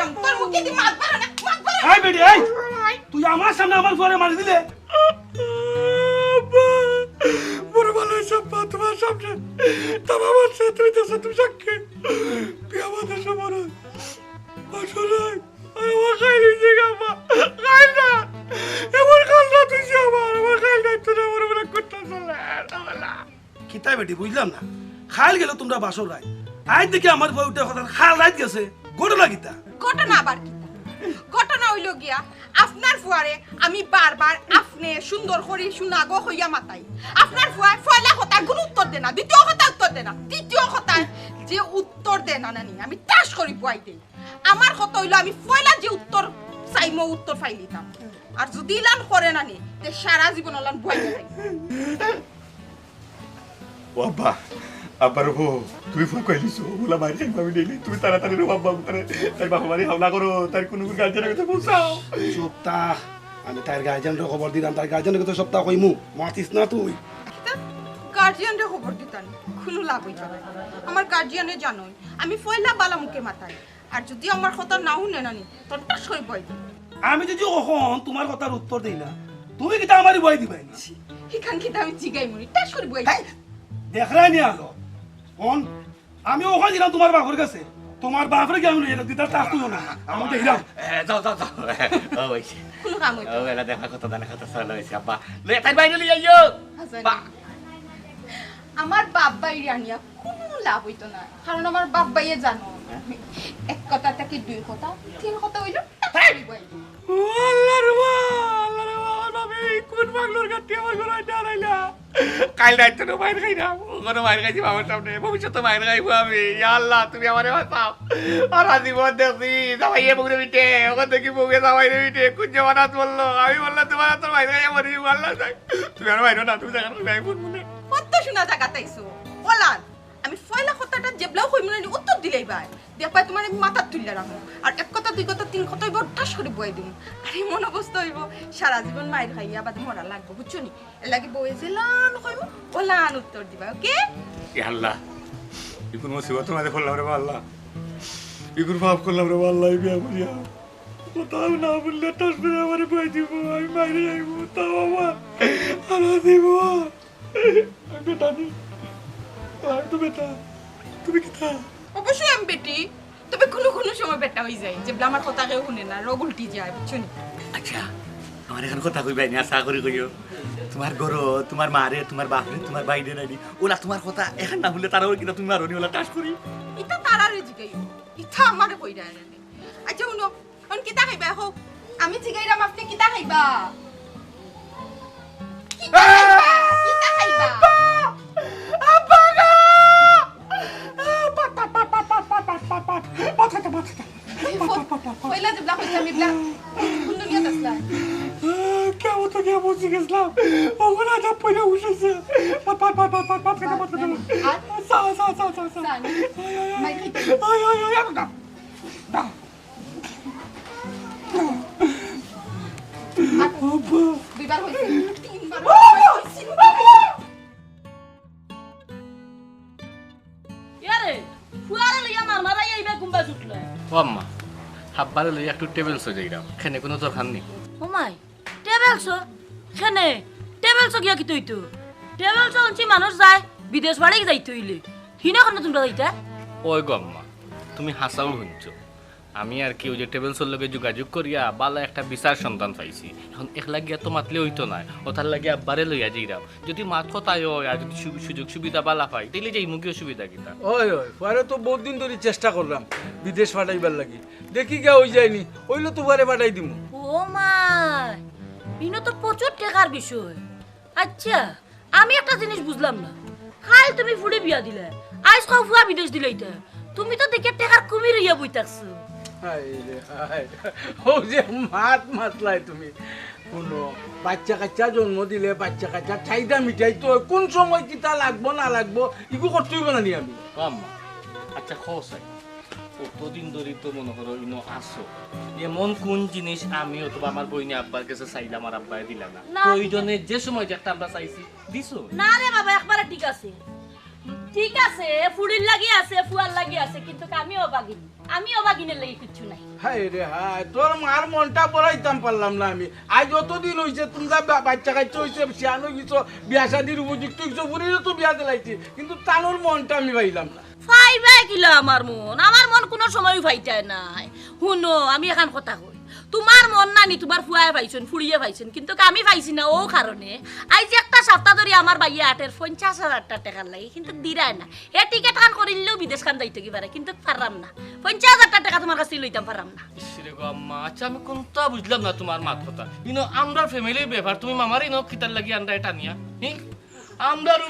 কইলাম তোর মুখে দি মাত বাড়া না মাত বাড়া এই বেটি এই তুই আমার সামনে আমার ফুয়ারে মারি দিলে বড় ভালো সব তোমার সামনে তোমার সাথে তুমি তো তুমি সাক্ষী আমাদের সবার আসলে আমার খাইলি জায়গা খাই না এমন কান্না তুই আমার খাইল না তোরা আমার মনে করতে চলে কিতাই বেটি বুঝলাম না খাইল গেল তোমরা বাসর রাই আজ দেখি আমার বই উঠে কথা খাল রাইত গেছে ঘটনা কিতা ঘটনা আবার কি ঘটনা হইল গিয়া আপনার ফুয়ারে আমি বারবার আপনি সুন্দর করে সুনাগো হইয়া মাতাই আপনার ফুয়া ফয়লা কথা কোনো উত্তর দেয় না দ্বিতীয় কথা উত্তর দেয় না তৃতীয় কথা যে উত্তর দেয় না নানি আমি টাস করি বুয়াই দেই আমার কথা হইল আমি ফয়লা যে উত্তর চাইমো উত্তর ফাইলিতাম আর যদি ইলান করে নানি তে সারা জীবন ওলান বুয়াই দেই বাবা আবার হো তুই ফোন কইলিস ওলা মারি খাই পাবি নেই তুমি তাড়াতাড়ি রে বাবা করে তাই বাবা মারি হাওলা করো তার কোন গার্জেনের কথা বলছাও সপ্তাহ আমি তার গার্জেনের খবর দিলাম তার গার্জেনের কথা সপ্তাহ কইমু মাতিস না তুই গার্জিয়ানরে খবর দিতাম কোনো লাভ হইতো না আমার গার্জিয়ানে জানোই আমি ফয়লা বালা মুখে মাতাই আর যদি আমার কথা না শুনে নানি তোর টাস করে বই দিই আমি যদি কখন তোমার কথার উত্তর দেই না তুমি কিতা আমারই বই দিবাই না এখান কিতা আমি জিগাই মরি টাস করে বই দিই দেখলাই নি আলো কোন আমি ওখানে দিলাম তোমার বাপের কাছে তোমার বাপরে কি আমি এটা দিতা তা তুই না আমি দেখিলাম যাও যাও যাও ও হইছে কোনো কাম হইতো ও এলা দেখা কথা জানা কথা চলে হইছে আব্বা লে তাই বাইরে লই আইও বা আমার বাপ বাইরে আনিয়া কোনো লাভ হইতো না কারণ আমার বাপ বাইয়ে জানো এক কথা থেকে দুই কথা তিন কথা হইলো আল্লাহ রে বাবা কোন বাংলার গাটি আমার ঘরে দাঁড়াইলা কাল রাইতে তো বাইরে খাই না ওখানে বাইরে খাইছি বাবার সামনে ভবিষ্যতে বাইরে খাইবো আমি ইয়া আল্লাহ তুমি আমারে বাঁচাও আর জীবন দেখছি জামাইয়ে বউরে বিটে ওখান থেকে বউকে জামাইরে বিটে কোন জমানাত বললো আমি বললাম তোমার তোর বাইরে খাই মরি আল্লাহ তুমি আর বাইরে না তুমি জানো নাই ফোন মনে কত শোনা জায়গা তাইছো ওলান আমি ফয়লা কথাটা জেবলাও কই মনে উত্তর দিলেই ভাই দেখবা তোমার আমি মাথা তুললে রাখো আর এক কথা দুই কথা তিন কথা হইব ঠাস করে বই দিম আর এই মন অবস্থা হইব সারা জীবন মাইর খাইয়া বাদে মরা লাগবে বুঝছো নি এর লাগে বই জেলান কইব ওলান উত্তর দিবা ওকে ইয়া আল্লাহ ইকুন মুসিবত মাঝে পড়লাম রে আল্লাহ ইকুন পাপ করলাম রে আল্লাহ বিয়া করিয়া কোথাও না বললে ঠাস করে আমারে বই দিব আমি বাইরে যাইব তাও আমার আর দিব বেটা নি তো বেটা তুমি কি থা অবশ্যই আমি বেটি তবে কোনো কোনো সময় বেটা হই যায় যে আমার কথা কেউ শুনে না রোগ উল্টি যায় বুঝছো নি আচ্ছা আমার এখন কথা কইবাই না আশা করি কইও তোমার গরো তোমার মারে তোমার বাপরে তোমার বাইরে নাইনি ওলা তোমার কথা এখন না হলে তারাও কিনা তুমি মারনি ওলা টাস করি ইতা তারারে জিগাই ইতা আমারে কইরা আনে আচ্ছা উনো অন কিতা খাইবা হোক আমি জিগাইরাম আপনি কিতা খাইবা কিতা খাইবা পয়লা যে ব্লাক হইছে আমি ব্লাক কোন দুনিয়া আসলা কেউ তো কেউ বুঝে গেছিলাম ওগুলো আজ পয়লা উঠেছে পাট পাট পাট পাট পাট পাট কেটে পাট কেটে সা সা সা সা সা মাই কি আয় আয় আয় দা দা দুইবার হইছে তিনবার হইছে ইয়ারে ফুয়ারে লইয়া মারাই আইবা গুম্বা জুটলে ও আম্মা হাব্বারে লইয়া একটু টেবিল সো যাইরাম এখানে কোনো দরকার নেই ওমাই টেবিলস খেনে টেবিলস গিয়া কি তইতো টেবিলস অনছি মানুষ যায় বিদেশ বাড়ি যাইতে হইলে হিনা কোন তোমরা যাইতা ওই গো আম্মা তুমি হাসাও শুনছো আমি আর কি ওই যে টেবিলসের লগে যোগাযোগ করিয়া বালা একটা বিচার সন্তান পাইছি এখন একলা গিয়া তো মাতলে হইতো না ওটার লাগে আব্বারে লইয়া যাইরাম যদি মাত কথায় হয় আর যদি সুযোগ সুবিধা বালা পাই তাইলে যাই মুখে অসুবিধা কিনা ওই ওই পরে তো বহুত দিন ধরে চেষ্টা করলাম বিদেশ পাঠাইবার লাগি দেখি গা হই যায়নি হইলো তো পরে পাঠাই দিমু ওমাই ইনো তো প্রচুর টাকার বিষয় আচ্ছা আমি একটা জিনিস বুঝলাম না কাল তুমি ফুড়ে বিয়া দিলে আজ কাউ ফুয়া বিদেশ দিলেইতা তুমি তো দেখে টাকার কুমির হইয়া বইতাছো হাই রে হাই ও যে মাত মাতলাই তুমি কোনো বাচ্চা কাচ্চা জন্ম দিলে বাচ্চা কাচ্চা চাহিদা মিটাই তো কোন সময় কিতা লাগবো না লাগবো ইগু করতেই বানানি আমি ও আম্মা আচ্ছা খোসাই কতদিন ধরে তো মনে করো ইনো আসো এমন কোন জিনিস আমি অথবা আমার বইনে আব্বার কাছে চাইলাম আর আব্বাই দিলাম না প্রয়োজনে যে সময় যেটা আমরা চাইছি দিছো না রে বাবা একবারে ঠিক আছে ফুড়ির লাগি আছে ফুয়ার লাগি আছে কিন্তু আমি অবাগিনের লাগি কিচ্ছু নাই। হায় রে হায়, তোর মার মনটা পড়াইতাম পারলাম না আমি। আজ অতদিন হয়েছে তোমরা বাচ্চা কাচ্চা হয়েছে, শিয়ানো গেছো, বিয়া শাদির উপযুক্ত হয়েছো, বুড়িরও তো বিয়া দিলাইছি, কিন্তু তানোর মনটা আমি পাইলাম না। ফাইবাই কিলা আমার মন কোনো সময় ফাইটায় নাই। শুনো আমি এখন কথা কই, তোমার মন নানি তোমার ফুয়ায় পাইছেন, ফুড়িয়ে পাইছেন, কিন্তু আমি পাইছি না। ও কারণে আজ একটা সপ্তাহ ধরে আমার বাইয়া 50,000 টাকার লাগে, কিন্তু দিরায় না। এ টিকেট খান করিলেও বিদেশ খান যাইতে কি পারে, কিন্তু পারলাম না। 50,000 টাকা তোমার কাছে লইতাম পারলাম না। ইসরে গো আম্মা, আচ্ছা আমি কোনটা বুঝলাম না তোমার মাত কথা। আমরা ফ্যামিলির ব্যাপার, তুমি মামার খিতার লাগি আন্ডা এটা নিয়া আমরারও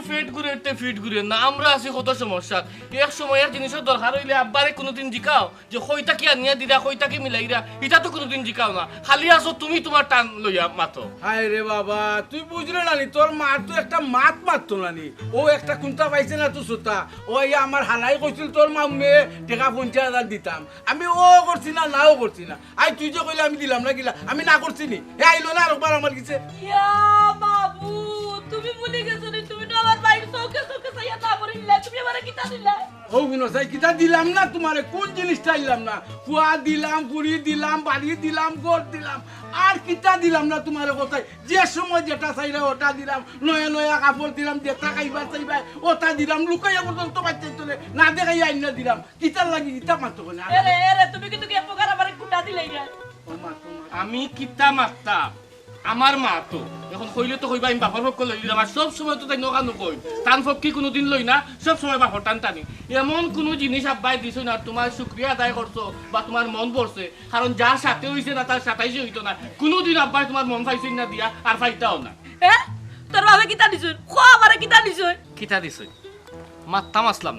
ফিট ঘুরে না। আমরা আছি কত সমস্যা। এক সময় এক জিনিসের দরকার হইলে আব্বারে কোনোদিন জিকাও যে কইটা কি আনিয়া দিরা, কইটা কি মিলাইরা, এটা তো কোনোদিন জিকাও না। খালি আসো তুমি তোমার টান লইয়া মাতো। হায় রে বাবা, তুই বুঝলে নানি, তোর মা তো একটা মাত মারতো নানি। ও একটা কুন্তা পাইছে না তো সুতা। ওই আমার হালাই কইছিল তোর মা মেয়ে টাকা 50,000 দিতাম। আমি ও করছি না, নাও করছি না। আই তুই যে কইলে আমি দিলাম না, গিলা আমি না করছি নি। এ আইলো না আরেকবার আমার কাছে। ইয়া বাবু, তুমি ভুলে গেছো নি, তুমি তো আমার বাইরে চোখে চাইয়া তা বলিলা, তুমি আমারে কিতা দিলা? ও গুনো সাই কিতা দিলাম না তোমারে, কোন জিনিসটা দিলাম না? কুয়া দিলাম, পুরি দিলাম, বাড়ি দিলাম, ঘর দিলাম, আর কিতা দিলাম না তোমারে কোথায়? যে সময় যেটা চাইরা ওটা দিলাম, নয়া নয়া কাপড় দিলাম, যেটা খাইবা চাইবা ওটা দিলাম, লুকাইয়া পর্যন্ত বাচ্চা চলে না দেখাই আইনা দিলাম। কিতার লাগি কিতা মারতো না? এরে তুমি কিন্তু এক প্রকার আমারে কুটা দিলাই না। আমি কিতা মারতা আমার মা তো এখন কইলে তো কইবা আমি বাপর পক্ষ লই দিলাম। আর সব সময় তো তাই নকানো কই টান পক্ষী কোনোদিন লই না, সব সময় বাপর টান টানি। এমন কোনো জিনিস আব্বাই দিছো না তোমার শুক্রিয়া আদায় করছো বা তোমার মন পড়ছে, কারণ যার সাথে হইছে না তার সাথে হইতো না। কোনোদিন আব্বাই তোমার মন পাইছেন না দিয়া আর পাইতাও না। তোর বাবা কিতা দিছুন? খো আমারে কিতা দিছুন? কিতা দিছই মাত্তা মাসলাম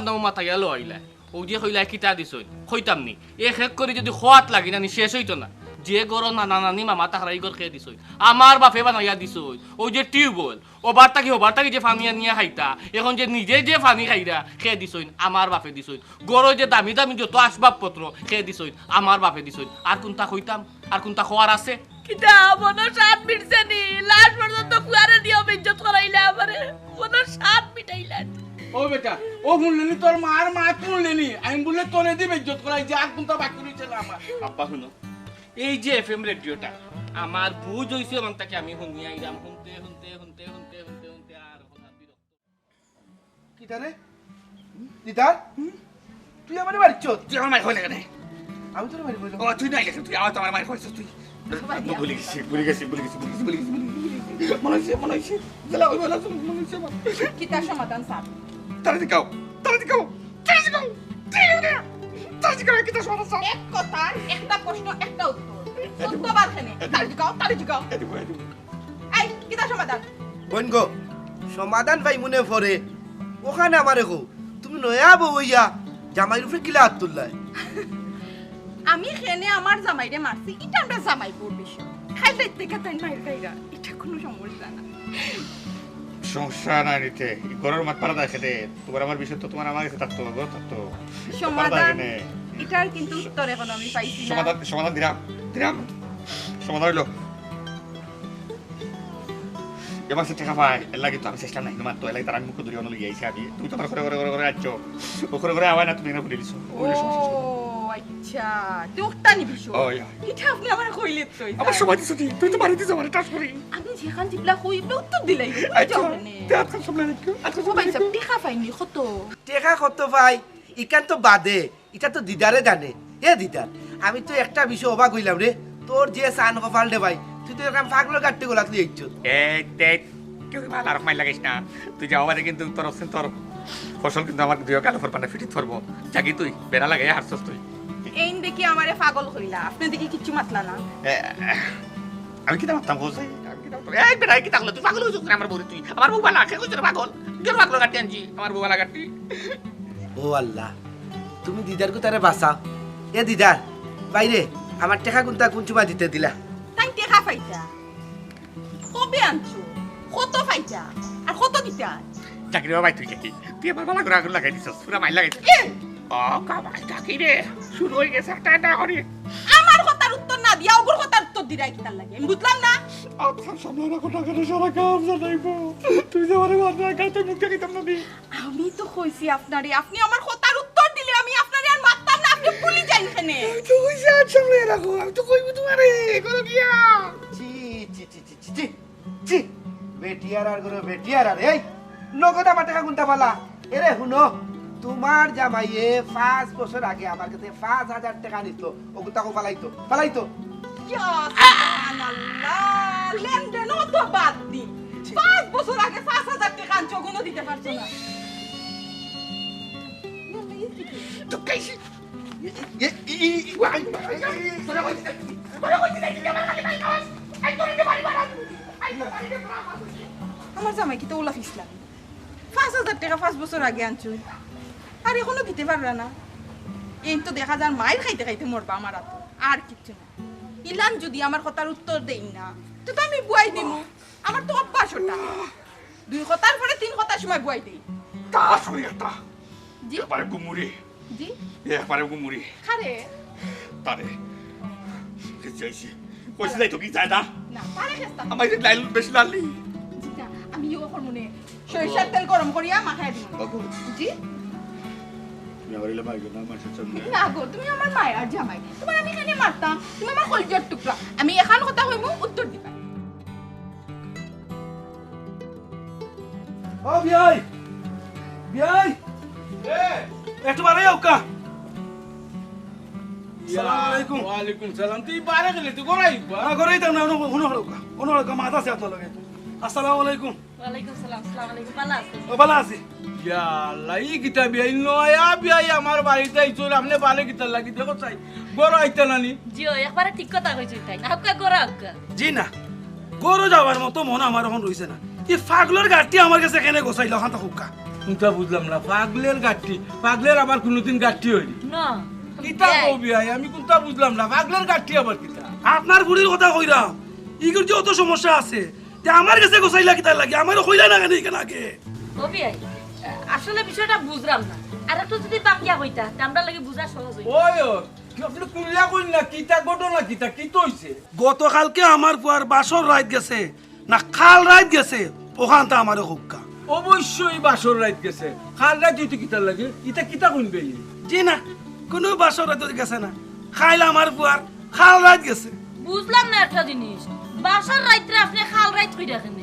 না ও মাথা গেল আইলা ও যে কইলা কিতা দিছই কইতাম নি এক এক করে যদি খোয়াত লাগি না শেষ হইতো না। যে গরো নানা নানি মামা তাহারাই গর খেয়ে দিছই, আমার বাপে বানাইয়া দিছই। ওই যে টিউবওয়েল ওবার তাকি যে ফানি আনিয়া খাইতা, এখন যে নিজে যে ফানি খাইরা খেয়ে দিছই আমার বাপে দিছই। গরো যে দামি দামি যত আসবাবপত্র খেয়ে দিছই আমার বাপে দিছই। আর কোনটা কইতাম, আর কোনটা খোয়ার আছে? কিতা মনো সাত মিটছে নি? লাস্ট পর্যন্ত ফুয়ারে দিও বেজ্জত করাইলা আমারে, মনো সাত মিটাইলা। ও বেটা, ও শুনলেনি তোর মার মা শুনলেনি, আমি বলে তোরে দি বেজ্জত করাই যে আর কোনটা বাকি রইছে না আমার। আব্বা শুনো, এই যে এফএম রেডিওটা আমার বুঝ হইছে এমন তাকে আমি শুনি আইরাম শুনতে আর কিটা রে দিদার, তুই আমার বাড়ি চোদ। তুই আমার মাই হইলে কেন? আমি তোর বাড়ি বললাম ও তুই নাই গেছিস, তুই আমার তোমার মাই হইছিস তুই। ভুলে গেছি মনে হয়েছে জেলা ওই বলা মনে হয়েছে। কিতা সমাধান স্যার? তারা দিকাও কিতা সমাধান স্যার? এক কথা একটা প্রশ্ন একটা উত্তর, 14 বার খানে তাড়ি জিগাও। এই কিতা সমাধান? বোন গো, সমাধান ভাই মনে পড়ে ওখানে আমারে গো, তুমি নয়া বইয়া জামাইর উপরে কিলা হাত তুললাই। আমি খেনে আমার জামাইরে মারছি, এটা আমরা জামাই বোর বিষয়। খাইলে থেকে তাই মাইর খাইরা, এটা কোনো সমস্যা না। সমস্যা নাই নিতে গরুর মাঠ পাড়া দেখে দে। তোমার আমার বিষয় তো তোমার আমার কাছে থাকতো, গো থাকতো সমাধান এটার কিন্তু উত্তর এখন আমি পাইছি না। সমাধান দিলাম সমাধান হইলো এবার সে টাকা পায় এর লাগে তো আমি চেষ্টা নাই তোমার তো এর লাগে তার আমি মুখ ধরে অন্য লিয়ে আইছি আমি। তুমি তো আমার করে আছো ও করে আওয়াজ না তুমি না বলে দিছো। ও আচ্ছা, তোরটানি বিষয় এটা আপনি আমার কইলে তো আমার সময় দিছো তুই তো বাড়ি দিছো আমার টাচ করি আমি যেখান জিবলা কই উত্তর দিলাই। আচ্ছা আজকাল সব লাগে আজকাল সব ভাই সব টিকা পাইনি কত? টেকা কত ভাই ইকান তো বাদে, এটা তো দিদারে জানে। এ দিদার, আমি তো একটা বিষয় অবাক হইলাম রে, তোর যে সান কপাল দে ভাই, তুই তো এরকম পাগল কাটতে গোলাত লিয়ে ইচ্ছ। কেউ ভালো আর মাই লাগাইস না, তুই যাওয়া বাদে কিন্তু তোর ফসল কিন্তু আমার দুই কালো ফরপান্ডা ফিটিত ফরবো জাগি তুই বেড়া লাগাই হারছস তুই। এই দেখি আমারে পাগল কইলা, আপনি দেখি কিচ্ছু মাতলা না। আমি কি মারতাম বলছি এই বেড়া কি তাহলে তুই পাগল হইছিস আমার বউরে তুই আমার বউ বালা কে কইছিস পাগল কেন পাগল কাটি আনছি আমার বউ বালা কাটি। ও আল্লাহ, তুমি দিদার কো তারে বাঁচাও। এ দিদার বাইরে আমার টেকা কোনটা কোন চুমা দিতে দিলা? তাই টেকা পাইতা কবে আনছো? কত পাইতা আর কত দিতা? চাকরি বাবাই তুই কি তুই আমার বালা করে আগুন লাগাই দিছস পুরা মাইল লাগাইছিস। ও কামাই চাকরি রে শুরু হয়ে গেছে একটা করে আমার কথার উত্তর না দিয়া ওগুর কথার উত্তর দিরাই কি তার লাগে আমি বুঝলাম না। আপনার সামনে রাখো টাকা সারা কাম জানাইবো তুই যে আমার মাথা গাতে মুখ দেখিতাম না দি। আমি তো কইছি আপনারে, আপনি আমার কথার উত্তর দিলে আমি আপনারে আর মারতাম না, আপনি ভুলি যান এখানে। তো কইছে আজ সামনে রাখো, আমি তো কইব তোমারে করো গিয়া। ছি ছি ছি ছি ছি ছি ছি বেটিয়ার আর গরো বেটিয়ার আর এই নগদ আমার টাকা গুনতে পালা। এরে শুনো, তোমার জামাইয়ে 5 বছর আগে আমার কাছে 5,000 টাকা নিত, ওগুলো তাকে পালাইতো পালাইতো। ইয়া সুবহানাল্লাহ, লেনদেনও তো বাদ দি। 5 বছর আগে 5,000 টাকা আনছো, কোনো দিতে পারছো না। তো কইছি ওয়াই তোরা কইছিস তোরা কইছিস কি আমার খালি ভাই কাজ আই তোরে বাড়ি বাড়া আই তো বাড়ি দে পুরা আমার জামাই কি তো ওলা ফিসলা 5,000 টাকা 5 বছর আগে আনছো, আর এখনো দিতে পারবে না। এই তো দেখা যার মায়ের খাইতে খাইতে মরবা আমার হাতে, আর কিচ্ছু না। ইলান যদি আমার কথার উত্তর দেই না, তো আমি বুয়াই দিমু। আমার তো অভ্যাস ওটা, 2 কথার পরে 3 কথার সময় বুয়াই দেই। তা শুনি একটা জি একবারে গুমুরি জি একবারে গুমুরি খারে তারে কি চাইছি কইছিস যাই তো কি যায় না না পারে খেস্তা আমার যে লাইল বেশি লালি জি না, আমি ইও করমুনে সরিষার তেল গরম করিয়া মাখায় দিমু। বাবু জি তুমি আমার ইলা মাইগো না মাসে চলে না গো, তুমি আমার মায়ের আর জামাই, তোমার আমি এখানে মারতাম, তুমি আমার কলিজার টুকরা। আমি এখন কথা কইমু, উত্তর দিবা। ও বিয়াই বিয়াই একটু বারে ওকা। সালাম আলাইকুম। ওয়ালাইকুম সালাম। তুই বারে গেলি তুই গোরাই না করেই তো না কোনো ওকা কোনো ওকা মাথা সে তো লাগে। আসসালামু আলাইকুম। ওয়ালাইকুম সালাম। আসসালামু আলাইকুম। ভালো আছেন? ও ভালো আছি। ইয়া আল্লাহ, ই কিতা বিয়াই নয়া বিয়াই আমার বাড়িতে আইছো, আপনি বালে কিতা লাগি দেখো চাই গোরা আইতা নানি। জিও একবারে ঠিক কথা কইছিস তাই না, আপকা গোরা আপকা। জি না, গরু যাওয়ার মতো মন আমার এখন রইছে না। এই পাগলের গাড়ি আমার কাছে কেন গোছাইল ওখান তো হুক্কা। কোনটা বুঝলাম না, পাগলের গাঠি পাগলের আবার কোনোদিন গাঠি হয়নি না কিতা কও বিয়াই, আমি কোনটা বুঝলাম না, পাগলের গাঠি আবার কিতা। আপনার বুড়ির কথা কইরাম, ইগুর যে অত সমস্যা আছে তে আমার কাছে গোছাইলা কিতা লাগে, আমারও কইলা না কেন এখানে আগে। কবি আই আসলে বিষয়টা বুঝলাম না, আর একটু যদি বাকিয়া হইতা তা আমরা লাগি বুঝা সহজ হইতো। ওই ও কি আপনি কুলিয়া কইন না কিতা ঘটনা কিতা কি হইছে? গতকালকে আমার বুয়ার বাসর রাত গেছে না খাল রাত গেছে, ওখান তো আমারও হুক্কা। অবশ্যই বাসর রাত গেছে, খাল রাত যদি কিতা লাগে ইতা কিতা কইনবে? জি না, কোনো বাসর রাত গেছে না, খাইল আমার বুয়ার খাল রাত গেছে। বুঝলাম না একটা জিনিস, বাসার রাইতে আপনি খাল রাইত কই দেখেন?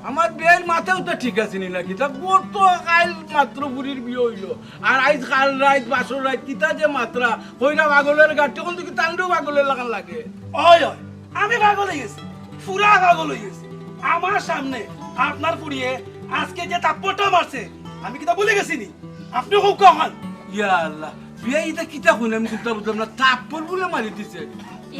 আমার বিয়ের মাথাও তো ঠিক আছে নি নাকি, তা কত কাল মাত্র বুড়ির বিয়ে হইলো, আর আইজ কাল রাত বাসর রাত কিতা যে মাত্রা কইরা পাগলের গাঠি কোন কি তান্ডেও পাগলের লাগান লাগে। ওই ওই আমি পাগল হয়ে গেছি, পুরা পাগল হয়ে গেছি। আমার সামনে আপনার পুড়িয়ে আজকে যে তাপ্পটা মারছে, আমি কিতা বলে গেছি নি? আপনি হুক্কা হন। ইয়া আল্লাহ, বিয়ে এটা কিতা কইন আমি কোনটা বুঝলাম না, তাপ্পর বলে মারি দিছে।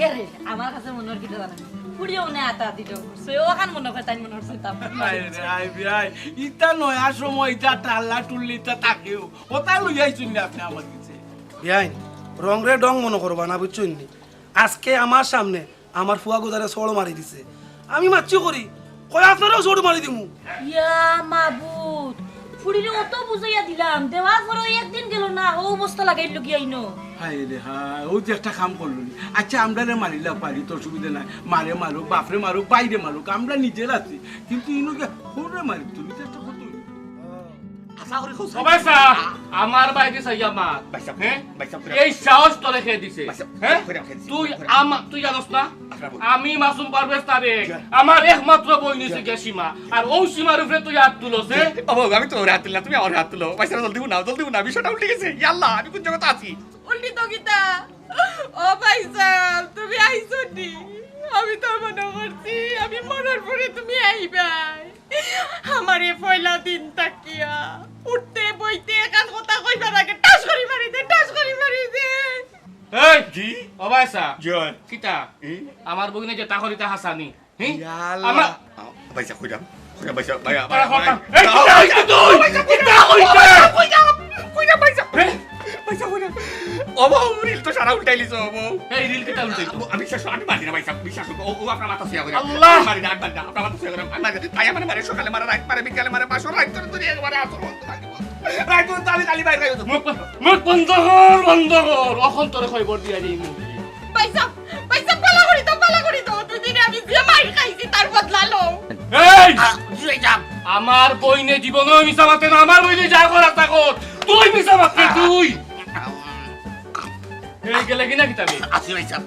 এরে আমার কাছে মনে হয় কিটা জানেন, পুড়িও না আতা দিতে করছে, ওখান মনে হয় তাই মনে হচ্ছে তারপর আই রে আই বিয়াই, ইতা নয়া সময় ইতা টাল্লা টুল্লি ইতা তাকেও ওটা লইয়াই শুনলে আপনি আমার কাছে। বিয়াইন রং রে ডং মনে করবা না, বুঝছেন নি? আজকে আমার সামনে আমার ফুয়া গোদারে সড় মারি দিছে, আমি মাচ্ছি করি কয় আপনারাও সড় মারি দিমু। ইয়া মাবুদ, ফুড়িরে অত বুঝাইয়া দিলাম, দেওয়ার পরে একদিন গেল না, ও অবস্থা লাগাইল কি আইনো। হাই রে হাই, ও যে একটা কাম করলো। আচ্ছা আমরা মারিলা পারি, তোর সুবিধা নাই, মারে মারুক বাপরে মারুক বাইরে মারুক, আমরা নিজের আছি, কিন্তু ইনুকে হুড়ে মারি তুমি তো একটা কত আশা করি খুব সবাই সা আমার বাইরে সাইয়া মা বাইসা হ্যাঁ বাইসা এই সাহস তোরে খেয়ে দিছে হ্যাঁ খেয়েছি। তুই জানোস না আমি মাসুম পারভেজ তারেক আমার একমাত্র বই নিছে গে সীমা, আর ও সীমার উপরে তুই হাত তুলছ হ্যাঁ? আমি তো ওর হাত তুললাম, তুমি আমার হাত তুলো বাইসা জলদি না বিষয়টা উল্টে গেছে। ইয়াল্লাহ আমি কোন জায়গাতে আছি? উল্টি তো গীতা, ও ভাইজান তুমি আইছো নি? আমি তো মনে করছি আমি মরার পরে তুমি আইবাই। আমারে পয়লা দিন তাকিয়া উঠতে বইতে একান কথা কইবার আগে টাস করি মারি দে। এই জি অবাইসা জয় কিতা আমার বগিনে যে তাহরিতা হাসানি হ্যাঁ ইয়াল্লাহ আমার বাইসা কইরাম বাইসা বাইয়া এই কিতা হইছে তুই কিতা হইছে কইরা বাইসা বাইসা কইরা ওবো রিল তো সারা উল্টাই লিছো ওবো। এই রিল কিতা উল্টাই আমি বিশ্বাস আমি মারি না বাইসা বিশ্বাস ও আপনার মাথা ছিয়া করে আল্লাহ! মারি না আপনার মাথা ছিয়া করে আমি মারি তাই আমার মারে সকালে মারা রাত মারে বিকালে মারে পাঁচশো রাত ধরে একবারে আসো রাত তো আমি খালি বাইরে যাইতো মুখ বন্ধ কর অখন তোরে খবর দিয়া দিই পয়সা পালা করি তো দুদিনে আমি যে মাইর খাইছি তার বদলা লো। এই জুই যাব আমার বইনে জীবনও মিশা মাতে না, আমার বইনে যা করা থাকত তুই মিশা মাতে তুই এই গেলে কিনা কিতাবি আসি ভাই সাহেব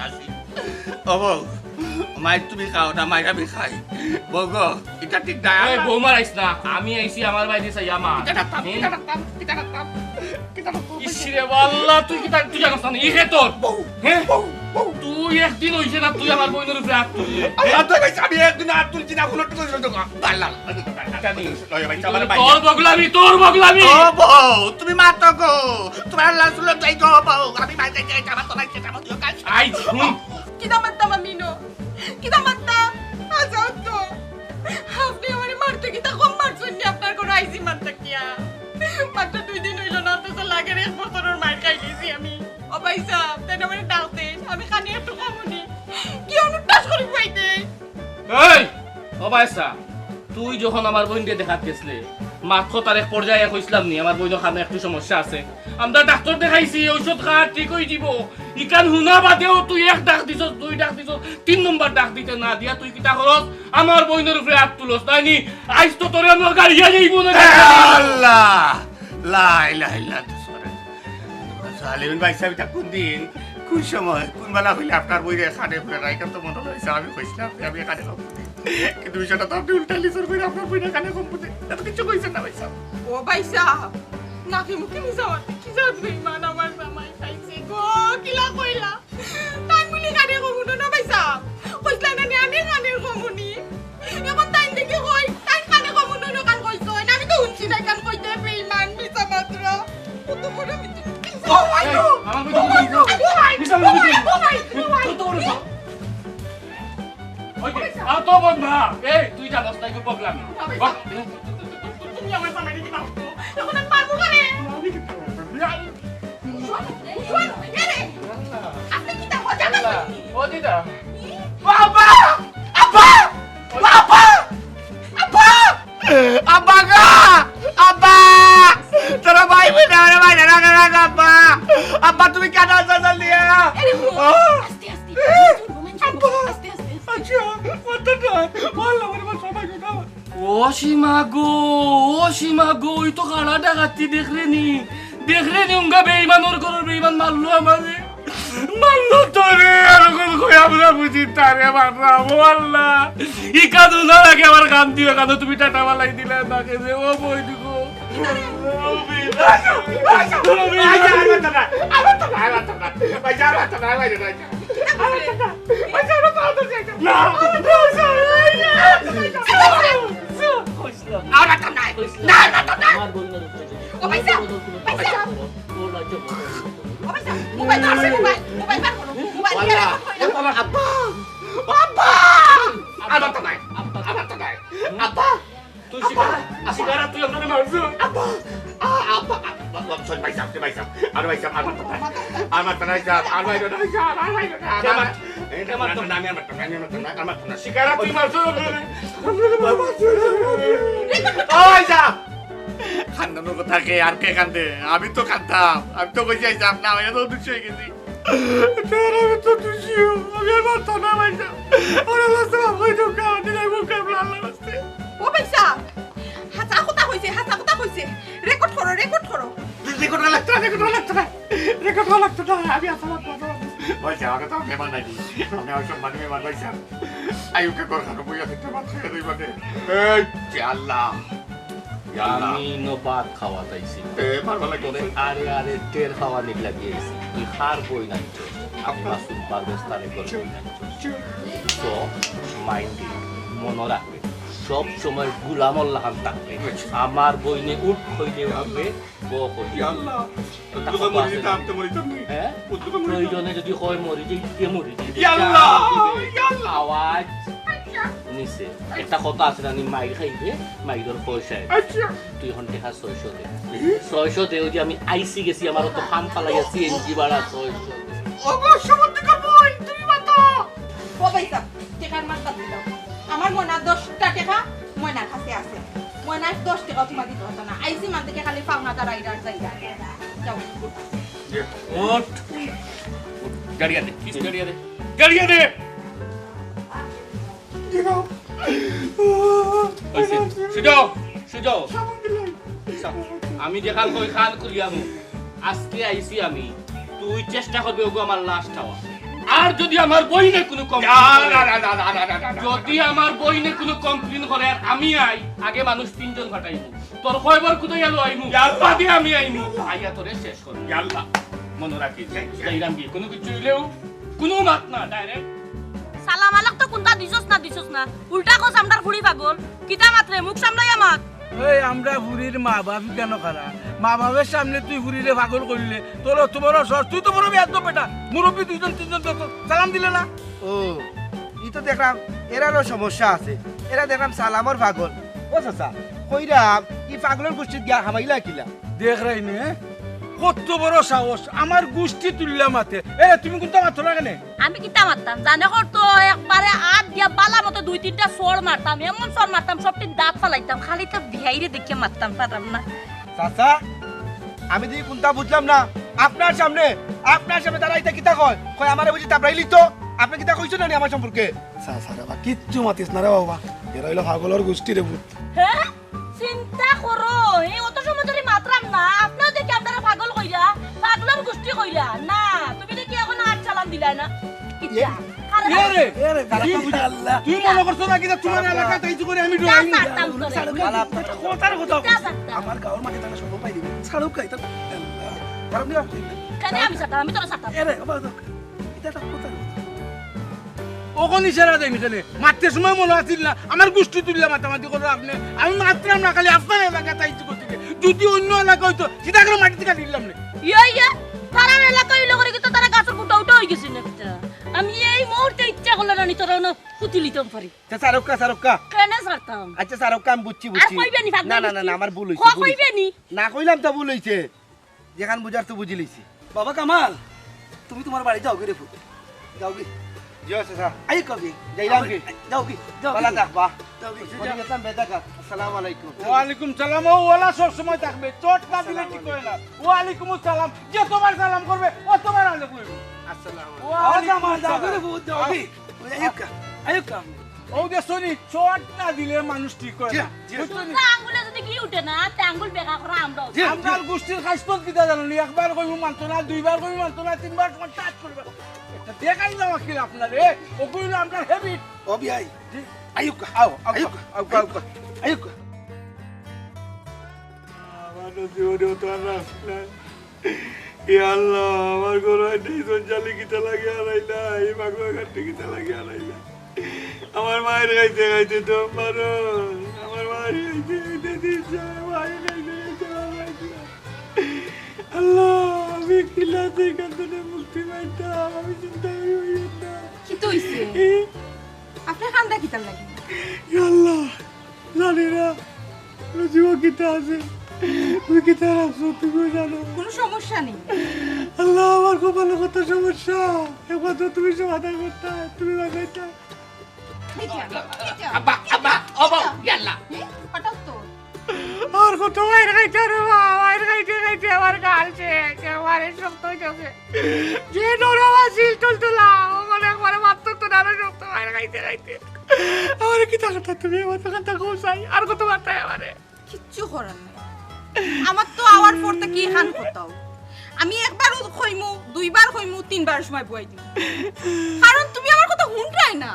আসি ও বউ মায়ের তুমি খাও না মায়ের আমি খাই বউ গো এটা ঠিক না এই বৌমার আইস না, আমি আইছি আমার বাইরে চাই আমার ইসরে বাল্লা তুই কি তুই জানাস না ইহে তোর হ্যাঁ তুই একদিন হইছে না তুই আমার বইনের উপরে হাত তুললি আমি একদিন হাত তুলছি না কোনো তোর বগলামি ও বউ তুমি মাতো গো তোমার আল্লাহ সুলো যাই গো বউ আমি মাই যাই আমার তো লাগছে আমার দিও কাজ আই শুন কিদা মারতাম আমি নো কিদা মারতাম আজাও তো আপনি আমারে মারতে কিতা কম মারছেন নি আপনার কোনো আইসি মারতে কিয়া মাত্র 2 দিন হইল না তো লাগে 1 বছরের মার খাই দিয়েছি আমি ও ভাই সাহেব তেন আমারে ডাকতে আমি খানি একটু কমুনি কি অনুটাস করি পাইতে এই ও ভাইসা তুই যখন আমার বোনকে দেখাত গেছলে মাত্র তার এক পর্যায়ে কইছিলাম নি আমার বোনের খানে একটু সমস্যা আছে আমরা ডাক্তার দেখাইছি ঔষধ খা ঠিক হয়ে যাব ইকান হুনা বাদেও তুই এক ডাক দিছস 2 ডাক দিছস 3 নম্বর ডাক দিতে না দিয়া তুই কিতা করস আমার বোনের উপরে হাত তুলস তাই নি আইস তো তোরে আমার গাড়িয়া যাইব না আল্লাহ লা ইলাহা ইল্লাল্লাহ সালিম ভাই সাহেব তা কোন দিন কোন সময় কোন বেলা হইলে আপনার বইরে খানে ফুলে রাইকা তো মনে হইছে আমি কইছিলাম আমি এখানে খাবো কিন্তু বিষয়টা তো আপনি উল্টা লিসর করে আপনার বইরে খানে কমপুতে এত কিছু কইছেন না ভাই সাহেব ও ভাই সাহেব নাকি মুখে মিশাওয়াতে কি জাত বেঈমান আমার জামাই খাইছে গো কিলা কইলা তাই মুলি কানে কমুনো না ভাই সাহেব কইলা না আমি কানে কমুনি এখন তাই দেখি কই তাই কানে কমুনো না কান কইছো না আমি তো উনছি না কান কইতে বেঈমান মিছা মাত্র কত বড় মিছা ও ভাই গো আমার বই তো মিছা ভাই তো বড় ওই আ তো বন্ধা এই তুই জানাস না কি প্রবলেম তুমি আমার সামনে দিতে পারো এখন আমি পারবো না রে আপনি কি তা মজা না ও দিদা বাবা আব্বা বাবা আব্বা আব্বা গা আব্বা তোরা ভাই বিনা রে ভাই না না না আব্বা আব্বা তুমি কেন আসছ লিয়া আস্তে আস্তে আচ্ছা কতটা বললো আমার সবাই কথা ও সীমা গো ওই তো কালা ডাকাতি দেখলে নি উঙ্গা বেঈমানোর ঘরের বেঈমান মারলো আমারে মারলো তোরে আর কোন কই আমরা বুঝি তারে মাররা বললা ই কাদু না লাগে আমার কান দিও কাদু তুমি টাটা বালাই দিলে না কে যে ও বই দিগো ও ভাই সাহেব মোবাইল আছে মোবাইল বার করো মোবাইল আব্বা আব্বা আমার তো নাই আব্বা তুই শিকারা তুই আমারে মারছো আব্বা আব্বা সরি ভাই সাহেব আর ভাই সাহেব আমার তো নাই সাহেব আর ভাই নাই সাহেব আর ভাই না শিকারা তুই মারছো ওই যা খান্দানোর কথা কে আর কে কান্দে আমি তো কান্দতাম আমি তো কইছি যাব না আমি তো দুঃখ হয়ে গেছি আমি তো দুঃখ আমি আর মারতাম না ভাই ওরা লাস্ট হই তো কাও দিলাই মুখ কামলা আল্লাহ রাস্তে ও ভাই সাহেব হাসা কথা কইছে রেকর্ড করো রেকর্ড লাগতো না আমি আসলে ভাই আমাকে তো মেমান নাই আমি আর সব মানে মেমান ভাই সাহেব আইউকে কর খানো বইয়া দিতে মাত্র দুই বাদে এই আল্লাহ আমি নবাত খাওয়া তাইছি ভালো লাগে আরে টের খাওয়া নিকলা দিয়েছি তুই খার বই নাইছো আমি মাসুম পাকিস্তানে করব তো মাইন্ডে মনে রাখবে সব সময় গুলামল্লাহ থাকবে আমার বইনে উঠ হইলে হবে ব হইলে আল্লাহ হ্যাঁ প্রয়োজনে যদি হয় মরি যাই কে মরি যাই আওয়াজ নিচে একটা কথা আছে না মাইর খাইবে মাইরের পয়সায় তুই এখন দেখা 600 দে যে আমি আইসি গেছি আমার তো খাম পালাইয়া সিএনজি ভাড়া 600 অবশ্যই বই তুমি মাতো ও ভাই সাহেব টাকার মাত্রা দিলাম আমার মনে 10টা টাকা ময়নার কাছে আছে ময়নার 10 টাকা তোমার দিতে হতো না আইসি মান থেকে খালি পাওনা দাঁড়াইডার যাইয়া যাও ওঠ গাড়িয়া দে You know. হইছে সুযোগ সুযোগ আমি যেখান কই খান করিয়াম আজকে আইছি আমি তুই চেষ্টা করবি ওগো আমার লাস্ট হওয়া আর যদি আমার বইনে কোনো যদি আমার বইনে কোনো কমপ্লেন করে আর আমি আই আগে মানুষ 3 জন ফাটাইবো তোর কয়বার কোথায় গেল আইমু বাদে আমি আইমু আইয়া তোরে শেষ করব আল্লাহ মনে রাখিস যাইরাম কি কোনো কিছু হইলেও কোনো মাত না ডাইরেক্ট সালাম আলাক তো কোনটা দিছস না উল্টা কস আমরার ফুড়ি পাগল কিতা মাত্রে মুখ সামলাই আমাক এই আমরা ফুরির মা বাপ কেন খারা মা বাপের সামনে তুই ফুরিরে পাগল করলে তোর তো বড় সর তুই তো বড় বেয়াদ বেটা মুরব্বী 2-3 জন তো সালাম দিলে না ও ই তো দেখলাম এরারও সমস্যা আছে এরা দেখলাম সালামর পাগল ও চাচা কইরাম ই পাগলের গোষ্ঠীত গিয়া হামাইলা কিলা দেখ রাই নে কত বড় সাহস আমার গোষ্ঠী তুললা মাতে এ তুমি কোনটা মাত্র না কেন আমি কিতা মারতাম জানে তো একবারে আট দিয়া বালা মতো 2-3টা সর মারতাম এমন সর মারতাম সবটি দাঁত ফালাইতাম খালি তো বিহাইরে দেখে মারতাম পারতাম না চাচা আমি যদি কোনটা বুঝলাম না আপনার সামনে দাঁড়াইতে কিতা কয় কয় আমারে বুঝি তাবরাইলি তো আপনি কিতা কইছো না আমার সম্পর্কে চাচা রে বাবা কিচ্ছু মাতিস না রে বাবা এরা হইলো পাগলের গোষ্ঠী রে ভূত হ্যাঁ চিন্তা করো এই অত সময় ধরে মাত্রাম না আপনিও দেখি আপনারা পাগল কইরা পাগলের গোষ্ঠী কইরা না তুমি দেখি এখন আট চালান দিলাই না কিতা এ রে এরে দাঁড়া বুঝা আল্লাহ তুই মনে করছ না কি তোমার এলাকা তাইছো করে আমি ডরাই না কথার কথা আমার গাওর মাঝে তারা সব পাই দিবে ছাড়ো কাই তা আল্লাহ কারণ না কেন আমি সাতাম আমি তোরা সাতাম এরে বাবা এটা কথা ওখানে ইশারা দেয়নি কেন মারতে সময় মনে আছিল না আমার গোষ্ঠী তুললে মাতামাতি করো আপনি আমি মাত্রাম না খালি আপনার এলাকা তাইছো করতে যদি অন্য এলাকা হইতো সেটা করে মাটিতে কাটি দিলাম না ইয়া তারা এলাকা হইলো করে কিন্তু তারা গাছের ফুটা উঠা হয়ে গেছে না কিতা আমি এই মুহূর্তে ইচ্ছা করলে না তোরা না পুতি লিতাম পারি সারক্কা কেন সারতাম আচ্ছা সারক্কা আমি বুঝছি আর কইবে নি না না না আমার ভুল হইছে কইবে নি না কইলাম তো ভুল হইছে যেখান বুঝার তো বুঝি লইছি বাবা কামাল তুমি তোমার বাড়ি যাও রে ফুট যাও কি জিও চাচা আই কবি যাইলাম কি যাও কি যাও ভালো থাকবা যাও কি বলি গেলাম বেদাকা আসসালামু আলাইকুম ওয়ালাইকুম সালাম ও ওলা সব সময় থাকবে চট না দিলে ঠিক হয় না ওয়ালাইকুম সালাম যে তোমার সালাম করবে ও তোমার আলে কইবে আসসালামু বাবা কামাল যাও রে ফুট যাও কি আইকা ও যে শুনি চট না দিলে মানুষ ঠিক হয় না তোরা আঙ্গুলে যদি কি উঠে না তে আঙ্গুল বেকা করা আমরাও আমরা গোষ্ঠীর খাইস্তন কিটা জানো নি একবার কইবো মানতো না দুইবার কইবো মানতো না তিনবার তোমার টাচ করবে এটা দেখাই না কি আপনারে ও কইলো আপনার হ্যাবিট ও বিআই আইকা আও আইকা আমার জীবনে তো আর রাখলা আল্লাহ আমার ঘরে নেই সঞ্চালি কিতা লাগে আলাইলা এই পাগলা কাটতে কিতা লাগে আলাইলা আমার মায়ের গাইতে গাইতে তো মারো আমার মায়ের গাইতে গাইতে দিচ্ছে মায়ের গাইতে গাইতে আল্লাহ আমি কিলাতে কান্দনে মুক্তি পাইতাম আমি চিন্তা করি না কি তো হইছে আপনার কান্দা কিতার লাগি আল্লাহ জানি না জীবন কিতা আছে তুমি কিতা রাখছো তুমি জানো কোনো সমস্যা নেই আল্লাহ আমার খুব ভালো কত সমস্যা একবার তো তুমি সমাধান করতে তুমি বাঁচাইতা আব্বা আব্বা ওবা ইয়াল্লা হঠাৎ তো আর কত মায়ের খাইতে রে মায়ের খাইতে আমার গালছে একেবারে শক্ত হয়ে গেছে যে নরমা সিল তুলতুলা ওখানে একবারে মাত্র তো নানা শক্ত মায়ের খাইতে আমার কি টাকাটা তুমি আমার টাকাটা ঘুষাই আর কত মারতাই আমারে কিচ্ছু করার নাই আমার তো আওয়ার পরতে কি খান করতাও আমি একবার কইমু দুইবার কইমু তিনবার সময় বুয়াই দিই কারণ তুমি আমার কথা শুনরাই না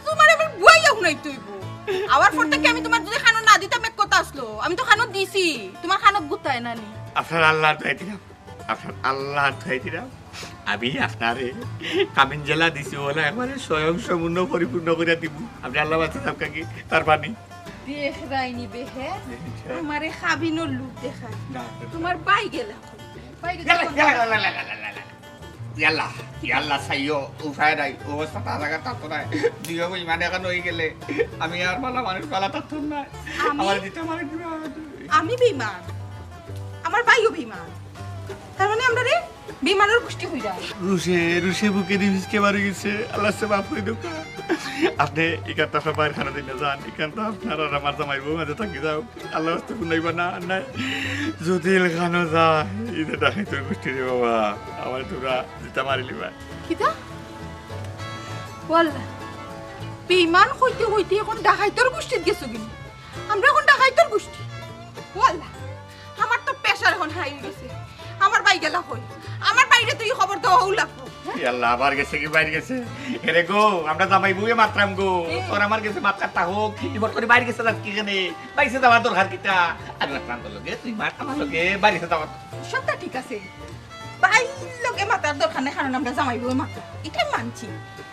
তোমার আমি বুয়াইয়া শুনাই তুইব আওয়ার পরতে কি আমি তোমার যদি খানো না দিতাম এক কথা আসলো আমি তো খানো দিছি তোমার খানত গুতায় না নি আপনার আল্লাহ ধুয়াই দিলাম আপনার আল্লাহ ধুয়াই দিলাম আমি আপনারে কামিন জেলা দিছি বলে একবারে স্বয়ং সম্পূর্ণ পরিপূর্ণ করে দিব আপনি আল্লাহ বাচ্চা সাহেব কাকি তার পানি দেখ রাইনি বেহে আমারে খাবিনোর লুক দেখায় তোমার বাই গেলা বাই ইয়াল্লা ইয়াল্লা সাইও উপায় নাই অবস্থা তাজা থাকতো না দিও ইমান এখন হয়ে গেলে আমি আর পালা মানুষ পালা থাকতাম না আমার দিতে আমার আমি বেঈমান আমার ভাইও বেঈমান তার মানে আমরা রে বেঈমানের গোষ্ঠী হইরা রুশে বুকে দিবিসকে মারি গেছে আল্লাহ সে মাফ করে দেব আপনি এখান তো আপনার বাইরে খানা দিনে যান এখান তো আপনার আর আমার জামাই বউ মাঝে থাকি যাও আল্লাহ হস্তে শুনাইবা না নাই যদি খানো যায় এটা দেখাই তোর গোষ্ঠী রে বাবা আমার তোরা যেটা মারিলি ভাই কিতা বল বেইমান হইতে হইতে এখন ডাকাইতর গোষ্ঠীত গেছো কিন্তু আমরা এখন ডাকাইতর গোষ্ঠী ওয়াল্লাহ আমার তো প্রেশার এখন হাই গেছে আমার ভাই গেলা কই আমার বাইরে তুই খবর দাও লাগবো আল্লাহ আবার গেছে কি বাইরে গেছে এরে গো আমরা জামাই বুয়ে মাত্রাম গো তোর আমার গেছে মাত্রাটা হোক এবার করে বাইরে গেছে কি কেনে বাইসে যাওয়ার দরকার কিটা আর না প্রান্ত লগে তুই মার আমার লগে বাইরে যাওয়ার সবটা ঠিক আছে ভাই লগে মাতার দরকার নেই কারণ আমরা জামাই বউ মাতা এটা মানছি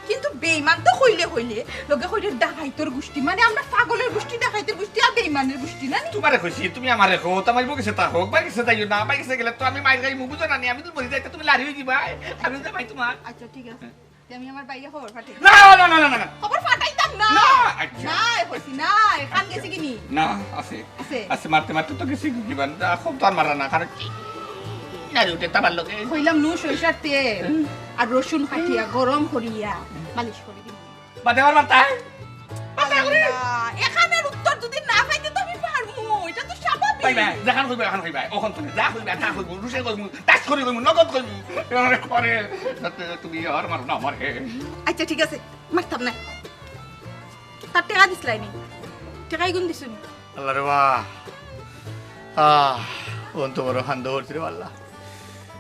কিন্তু বেইমান তো হইলে হইলে লগে হইলে ডাকাইতর গোষ্ঠী মানে আমরা পাগলের গোষ্ঠী ডাকাইতের গোষ্ঠী আর বেইমানের গোষ্ঠী না তোমারে কইছি তুমি আমারে কো তোমার বউ গেছে তা হোক বাইরে গেছে যাইও না বাইরে গেছে গেলে তো আমি মাইর গাই মুবুজ না নি আমি তো মরি যাইতে তুমি লারি হই দিবা আমি তো ভাই তোমার আচ্ছা ঠিক আছে আমি আমার বাইরে খবর পাঠাই না না না না না খবর পাঠাইতাম না না, আচ্ছা। না হইছি না কান গেছে কি নি না আছে আছে আছে মারতে মারতে তো গেছি কি বান খুব তো আর মারা না কারণ না উঠে তাবার লগে কইলাম নু সরিষার তেল আর রসুন কাটিয়া গরম করিয়া মালিশ করে দিন বাদে আমার মাথা এখানের উত্তর যদি না পাইতে তো আমি পারমু এটা তো স্বাভাবিক পাইবা যখন কইবা এখন কইবা ওখান থেকে যা কইবা তা কইব রুশে কইব টাচ করে কইব নগদ কইব এবারে করে তুমি আর মার না মার হে আচ্ছা ঠিক আছে মারতাম না তার টাকা দিছলাই নি টাকাই গুন দিছুন আল্লাহ রে ওন তো বড় খান্দ হচ্ছে রে আল্লাহ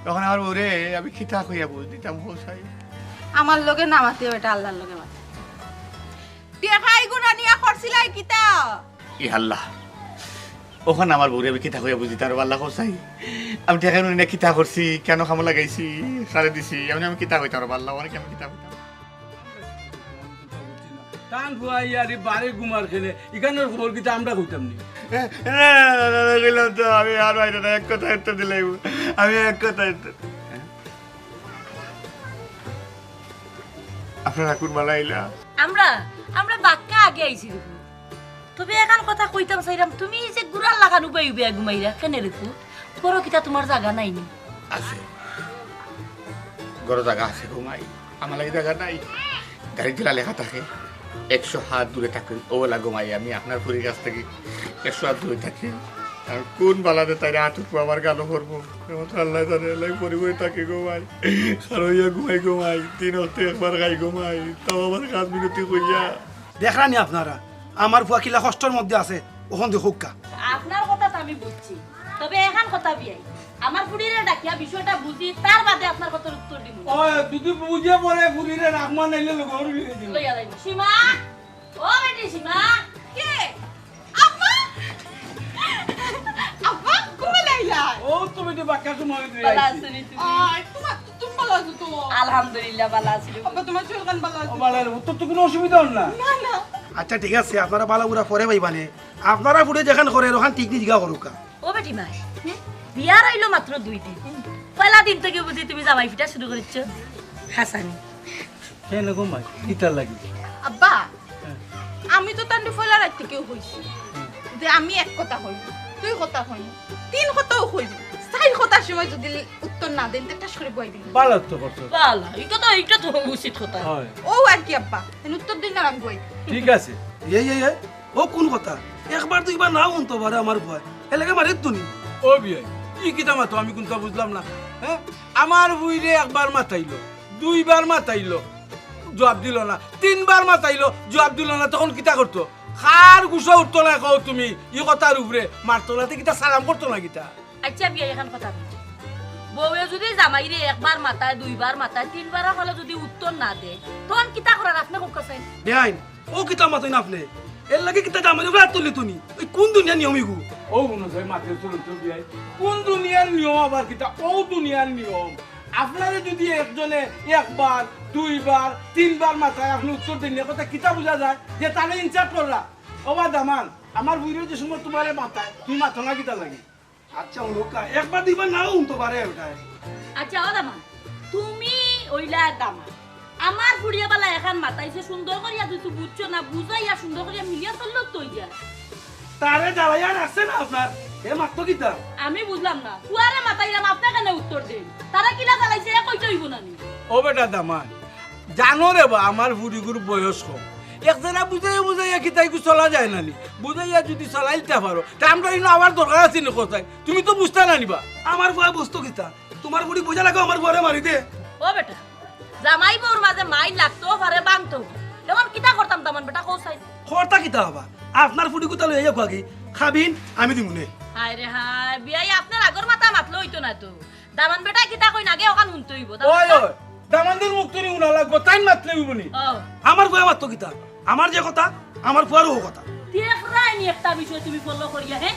তখন আমার ওরে আমি খিতা কইয়া বুঝ দিতাম হোসাই আমার লগে নামাতে এটা আল্লাহর লগে মাতে টাকাই গুনা নিয়া করছিলাই কিতা ই আল্লাহ ওখানে আমার বউরে আমি কিতা কইয়া বুঝ দিতাম আল্লাহ হোসাই আমি টাকা নিয়ে কিতা করছি কেন খামো লাগাইছি সারে দিছি আমি কিতা কইতাম আল্লাহ অনেক আমি কিতা কইতাম টান ফুয়াই আর বারে গুমার খেলে এখানের খবর কিতা আমরা কইতাম নি আমি আর বাইরে না এক কথা উত্তর দিলাই আমি এক কথা উত্তর আপনারা কোন বানাইলা আমরা আমরা বাক্কা আগে আইছি দেখো তবে এখন কথা কইতাম চাইরাম তুমি যে গুড়াল লাগানো উবাই উবাই ঘুমাইরা কেন রেখো বড় কিতা তোমার জায়গা নাই নি আছে গড় জায়গা আছে ঘুমাই আমার লাগে জায়গা নাই গাড়ি দিলা লেখা থাকে 100 হাত দূরে থাকুন ওলা ঘুমাই আমি আপনার পুরীর কাছ থেকে 100 হাত দূরে থাকি আর কোন বালাতে তাই হাত উঠবো আমার গানো করবো আল্লাহ জানে আল্লাহ পরিবই থাকি ঘুমাই সারইয়া ঘুমাই 3 হতে একবার গাই ঘুমাই তাও আমার কাজ মিনতি কইয়া দেখরানি আপনারা আমার ফুয়া কিলা কষ্টর মধ্যে আছে ওখান দেখুক কা আপনার কথা তো আমি বুঝছি তবে এখন কথা বিয়াই আমার পুরিরে ডাকিয়া বিষয়টা বুঝি তার বাদে আপনার কথার উত্তর দিব ও দুদি বুঝে পড়ে ফুরিরে রাখমান নাইলে লগর লিখে দিল লইয়া যাইব সীমা ও বেটি সীমা কে আম্মা আব্বা কোনে লাইলা ও তুমি তো বাক্কা তোমার দিয়ে ভালো আইছি আছেন তুমি আই তোমার তুমি ভালো আছো তো আলহামদুলিল্লাহ ভালো আছি আব্বা তোমার চুলকান ভালো ও আছে বালার উত্তর তো কোনো অসুবিধা হল না না না আচ্ছা ঠিক আছে আপনারা বালাগুড়া পরে পাইবানে আপনারা ফুটে যেখান করে ওখান ঠিক জিগা করুক কা ও বেটি ভাই বিয়ার আইলো মাত্র 2 দিন পয়লা দিন থেকে বুঝি তুমি জামাই ফিটা শুরু করেছ হাসানি কেন গো মাই কিতা লাগি আব্বা আমি তো তান্ডি ফলা রাত থেকে হইছি যে আমি এক কথা হইব তুই কথা হইব 3 কথাও হইব 4 কথার সময় যদি উত্তর না দেন তো টাস করে বইবি ভালো তো করছো ভালো এটা তো উচিত কথা হয় ও আর কি আব্বা এন উত্তর দিন না আমি বই ঠিক আছে এই ও কোন কথা একবার দুইবার না উনতো পারে আমার ভয় এলাকা মারে তুনি ও বিয়ে কি কিতা মাতো আমি কোনটা বুঝলাম না হ্যাঁ আমার বুইরে একবার মাতাইলো 2 বার মাতাইলো জবাব দিল না 3 বার মাতাইলো জবাব দিল না তখন কিতা করতো খার গুছা উঠতো না কও তুমি ই কথার উপরে মারতো না কিতা সালাম করতো না কিতা আচ্ছা বিয়া এখন কথা বলি বউয়ে যদি জামাইরে একবার মাতায় 2 বার মাতায় 3 বার হলে যদি উত্তর না দেয় তখন কিতা করার আপনি কোক কাছেন বেআইন ও কিতা মাতই না আপনি এর লাগি কিতা জামাই রাত তুলি তুনি ওই কোন দুনিয়া নিয়মিগু ও মনে হয় মাঠে চলতো বিয়াই কোন দুনিয়ার নিয়ম আবার কিতা ও দুনিয়ার নিয়ম আপনারা যদি একজনে একবার 2 বার 3 বার মাথায় আপনি উত্তর দিন কথা কিতা বোঝা যায় যে তাহলে ইনচার্জ করলা ওবা দামান আমার বুড়ির যে সময় তোমারে মাথায় তুমি মাথা না কিতা লাগে আচ্ছা লোকা একবার দুইবার না উনতো পারে ওটাই আচ্ছা ও দামা তুমি ওইলা দামা আমার বুড়িয়া বালা এখন মাতাইছে সুন্দর করিয়া তুই তো বুঝছো না বুঝাইয়া সুন্দর করিয়া মিলিয়া চললো তো ইয়া তারে জ্বালাইয়া রাখছে না আপনার এ মাত্র কিতা আমি বুঝলাম না কুয়ারে মাতাইলাম আপনি কেন উত্তর দেন তারা কিলা জ্বালাইছে কইতে হইব না নি ও বেটা দামান জানো রে বা আমার বুড়িগুর বয়স কম একজনা বুঝাইয়া কি তাই চলা যায় না নি বুঝাইয়া যদি চালাইতে পারো তা আমরা ইনো আবার দরকার আছে না কোথায় তুমি তো বুঝতে না নিবা আমার ভয় বস্তু কিতা তোমার বুড়ি বোঝা লাগে আমার ভয়ে মারি দে ও বেটা জামাই বউর মাঝে মাই লাগতো পারে বাংতো এখন কিতা করতাম দামান বেটা কৌসাই খরতা কিতা হবা আপনার ফুড়ি কুতা লইয়া খাগি খাবিন আমি দিমুনে হায় রে হায় বিয়াই আপনার আগর মাথা মাতলো হইতো না তো দামান বেটা কিতা কই নাগে ওখান শুনতে হইব ওই ওই দামানদের মুখ তুই উনা লাগবো তাই মাতলে হইবনি আমার ফুয়া মাত্র কিতা আমার যে কথা আমার ফুয়ারও কথা দেখরাই নি একটা বিষয় তুমি ফলো করিয়া হ্যাঁ